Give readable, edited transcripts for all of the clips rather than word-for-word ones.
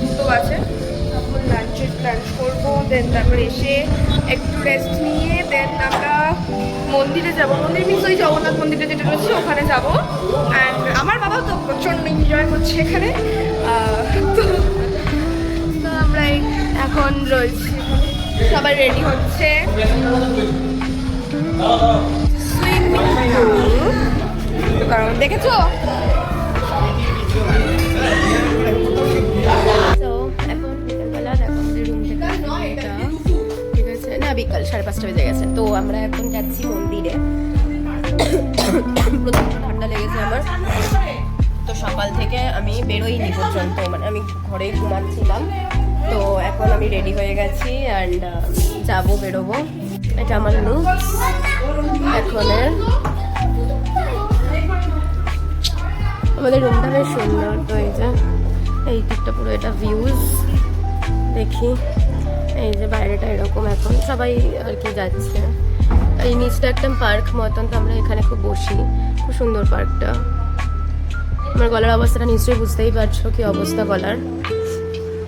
দুটো আছে, তখন লাঞ্চ করবো। দেন তারপরে এসে একটু রেস্ট নিয়ে দেন আমরা মন্দিরে যাবো। মন্দির মিন্স ওই জগন্নাথ মন্দিরে যেটা রয়েছে ওখানে যাবো। অ্যান্ড আমার বাবা তো প্রচণ্ড এনজয় করছে এখানে। তো আমরা এখন রয়েছি, সবাই রেডি হচ্ছে। কারণ দেখেছো এখন বিকালবেলা দেখো আমাদের রুম থেকে ঠিক আছে না, বিকাল 5:30 বেজে গেছে। তো আমরা এখন যাচ্ছি মন্দিরে। প্রচন্ড ঠান্ডা লেগেছে আমার, তো সকাল থেকে আমি বেরোইনি পর্যন্ত, মানে আমি ঘরেই ঘুমাচ্ছিলাম। তো এখন আমি রেডি হয়ে গেছি অ্যান্ড যাবো, বেরোবো। এটা আমার লুক এখনের। আমাদের রুমটা বেশ সুন্দর। তো এই যে এই দিকটা পুরো এটা ভিউজ দেখি। এই যে বাইরেটা এরকম, এখন সবাই আর কি যাচ্ছে। এই নিচটা একটা পার্ক মতন, তো আমরা এখানে খুব বসি। খুব সুন্দর পার্কটা। আমার গলার অবস্থাটা নিশ্চয়ই বুঝতেই পারছো কি অবস্থা গলার।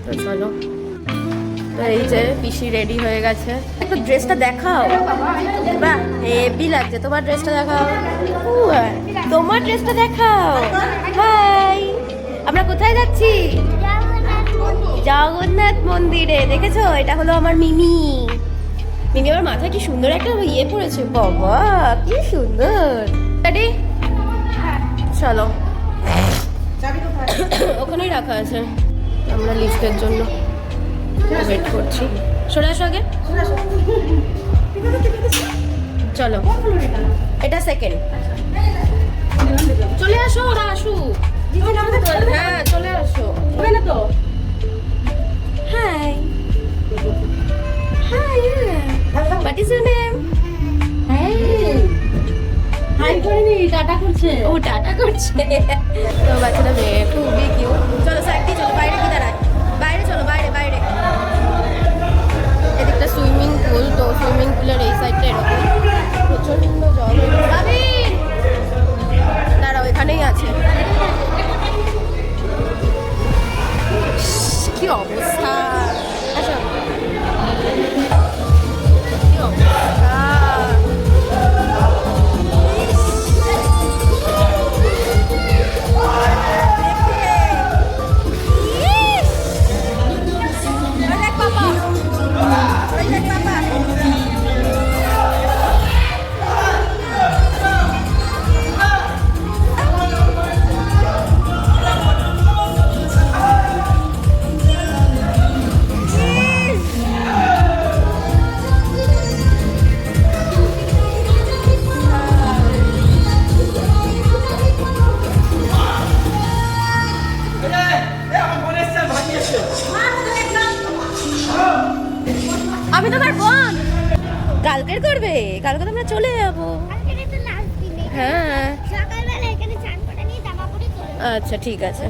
তো চলো, এই যে পিসি রেডি হয়ে গেছে। একটু ড্রেসটা দেখাও, বাহ হেভি লাগছে। তোমার ড্রেসটা দেখাও, তোমার ড্রেসটা দেখাও। হাই, আমরা কোথায় যাচ্ছি? জগন্নাথ মন্দিরে। দেখেছো, এটা হলো আমার মিমি। মিমি আমার মাথায় কি সুন্দর একটা ইয়ে পড়েছে, বাবা কি সুন্দর। রেডি? চলো, ওখানেই রাখা আছে। আমরা লিফটের জন্য ওয়েট করছি। সরে আসো আগে, চলো। এটা সেকেন্ড। চলে আসো, ওরা আসুক। হ্যাঁ চলে আসো। Hi hi, what is your name? Hi করেনি, টাটা করছে। ও টাটা করছে। তো বাচ্চাটা মেয়ে খুবই কিউট। চলো সাইডে চলো, বাইরে কি দাঁড়ায়, বাইরে চলো, বাইরে বাইরে। এদিকটা সুইমিং পুল, তো সুইমিং পুলের এই সাইডটা এরকম প্রচন্ড জল। দাঁড়াও, এখানেই আছে। কি অবস্থা, আসো। কি অবস্থা, আমি তোমার বোন। কালকের করবে? কালকে তো আমরা চলে যাবো। হ্যাঁ আচ্ছা ঠিক আছে।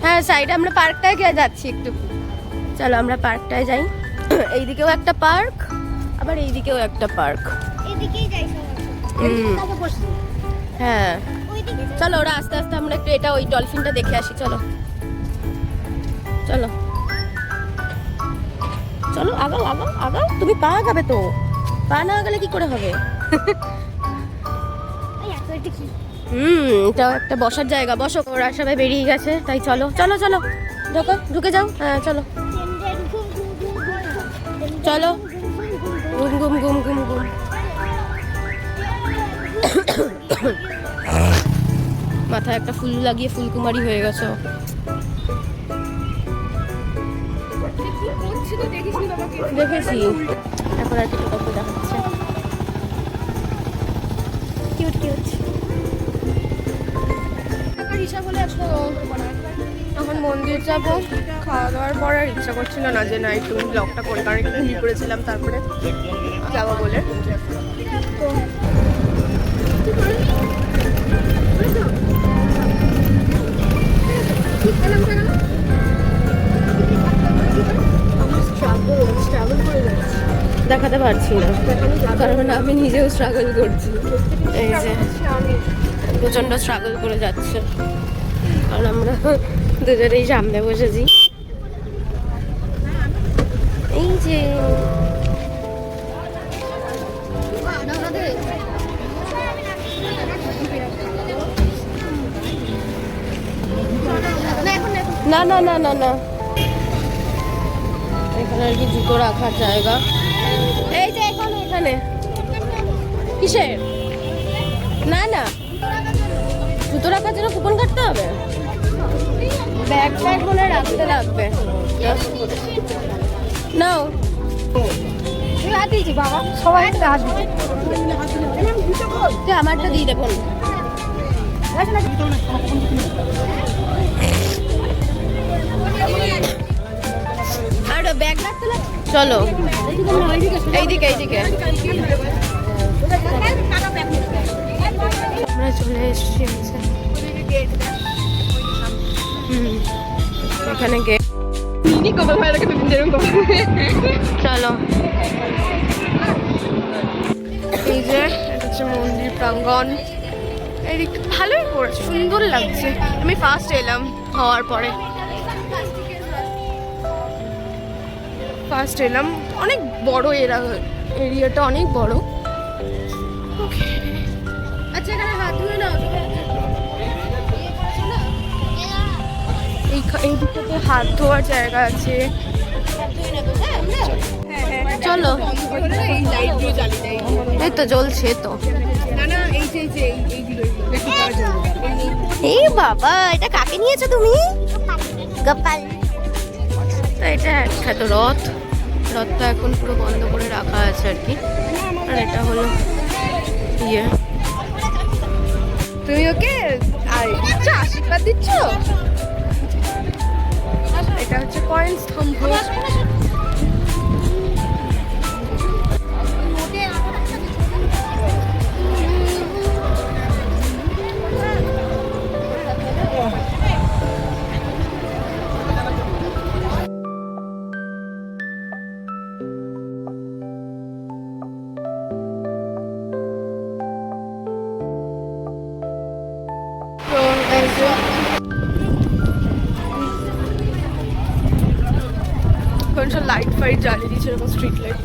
হ্যাঁ সাইডে আমরা পার্কটায় গিয়ে যাচ্ছি একটু। চলো আমরা পার্কটায় যাই। এইদিকেও একটা পার্ক, আবার এইদিকেও একটা পার্ক। হ্যাঁ চলো, ওরা আস্তে আস্তে আমরা একটু এটা ওই ডলফিনটা দেখে আসি। চলো চলো চলো, আগাও আগাও আগাও। তুমি পা আগাবে তো, পা না আগালে কি করে হবে? এটাও একটা বসার জায়গা, বসো। ওরা সবাই বেরিয়ে গেছে, তাই চলো চলো চলো, ঢোকো, ঢুকে যাও। হ্যাঁ চলো চলো, ঘুম ঘুম ঘুম ঘুম ঘুম। মাথায় একটা ফুল লাগিয়ে ফুলকুমারী হয়ে গেছো। দেখেছি, এখন আর কিছু কাউকে দেখাচ্ছে। Cute cute. হিসাব হলে এখন মন্দির যাবো। খাওয়া দাওয়ার পর আর ইচ্ছা করছিল না যে না একটু ব্লগটা করে, কারণ একটু ঘুমিয়ে পড়েছিলাম, তারপরে যাবো বলে। তো দেখাতে পারছি না, কারণ আমি নিজেও স্ট্রাগল করছি। এই যে প্রচণ্ড স্ট্রাগল করে যাচ্ছে, কারণ আমরা দুজনেই সামনে বসেছি। এই যে না না না না না, এখানে আর কি জুতো রাখার জায়গা। এই যে এখানে এখানে কিসের? না না, জুতো রাখার জন্য কুপন কাটতে হবে। ব্যাগ ব্যাগ মনে রাখতে লাগবে। নাও হাত দিয়েছি বাবা, সবাই একটা হাত দিয়েছি। আমারটা দিয়ে দেবো। আর ব্যাগ রাখতে লাগবে। চলো এইদিকে এইদিকে। আমরা চলে এসেছি এখানে গেট। চলো, এই যে এটা হচ্ছে মন্দির প্রাঙ্গণ। এদিকটা ভালোই করেছে, সুন্দর লাগছে। আমি ফার্স্ট এলাম হওয়ার পরে, অনেক বড় এরিয়াটা অনেক বড়। আচ্ছা এখানে হাত ধুয়ে নাও। এই দিকটাতে হাত ধোয়ার জায়গা আছে। চলো, এই তো জ্বলছে তো। এই বাবা, এটা কাকে নিয়েছো তুমি? গোপাল। তো এটা একসাথে রথটা এখন পুরো বন্ধ করে রাখা আছে আর কি। আর এটা হলো ইয়ে, তুমি ওকে আশীর্বাদ দিচ্ছ। এটা হচ্ছে কয়েন স্তম্ভ। লাইট ফাইট জ্বালিয়ে দিচ্ছে, এরকম স্ট্রিট লাইট।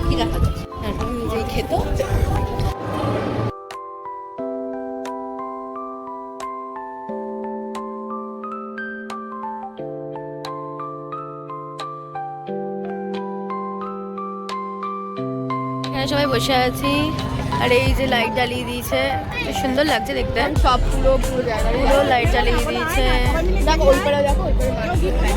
কি দেখা যাচ্ছে? নিজেই খেত। এখানে সবাই বসে আছি, আর এই যে লাইট জ্বালিয়ে দিয়েছে, সুন্দর লাগছে দেখতে। সব পুরো জায়গা লাইট জ্বালিয়ে দিয়েছে। দেখো ওই পারে, দেখো ওই পারে।